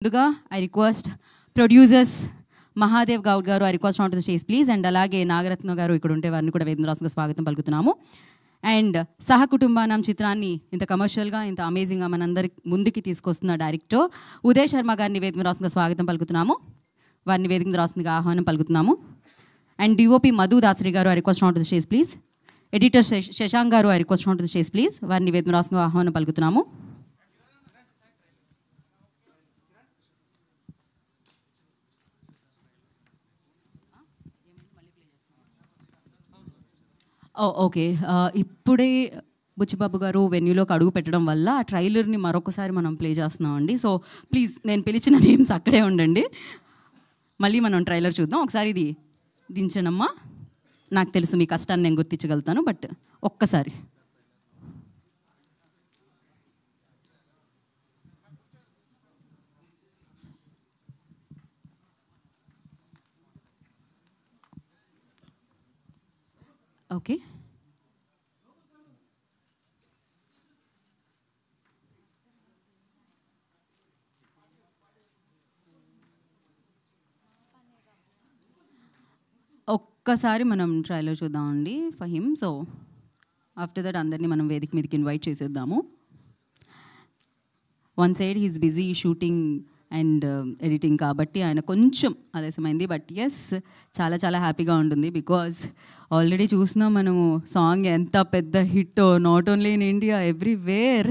ముందుగా I request producers Mahadev Goud గారు I request on to the stage please. And అలాగే నాగరత్న గారు ఇక్కడ ఉంటే వారిని కూడా వేదనరాసుగా స్వాగతం పలుకుతున్నాము. అండ్ సహకుటుంబానం చిత్రాన్ని ఇంత కమర్షియల్గా ఇంత అమేజింగ్గా మనందరి ముందుకి తీసుకొస్తున్న డైరెక్టర్ ఉదయ్ శర్మ గారిని వేదనరాసుగా స్వాగతం పలుకుతున్నాము. వారిని వేదనరాసుగా ఆహ్వానం పలుకుతున్నాము. అండ్ డిఓపి మధు దాసరి గారు I request on to the stage please. Editor Shashank గారు I request on to the stage please. వారిని వేదనరాసుగా ఆహ్వానం పలుకుతున్నాము. ఓకే, ఇప్పుడే బుచ్చిబాబు గారు వెన్యూలోకి అడుగు పెట్టడం వల్ల ఆ ట్రైలర్ని మరొకసారి మనం ప్లే చేస్తున్నామండి. సో ప్లీజ్ నేను పిలిచిన నేమ్స్ అక్కడే ఉండండి. మళ్ళీ మనం ట్రైలర్ చూద్దాం. ఒకసారి ఇది దించనమ్మా. నాకు తెలుసు మీ కష్టాన్ని నేను గుర్తించగలుగుతాను, బట్ ఒక్కసారి ఓకే. ఒక్కసారి మనం ట్రైలర్ చూద్దామండి ఫహీమ్. సో ఆఫ్టర్ దట్ అందరినీ మనం వేదిక మీదకి ఇన్వైట్ చేసేద్దాము. One side he's busy shooting and editing కాబట్టి ఆయన కొంచెం ఆలస్యమైంది. బట్ ఎస్, చాలా చాలా హ్యాపీగా ఉంటుంది. బికాజ్ ఆల్రెడీ చూసినాం మనము సాంగ్ ఎంత పెద్ద హిట్టో, not only in India, everywhere.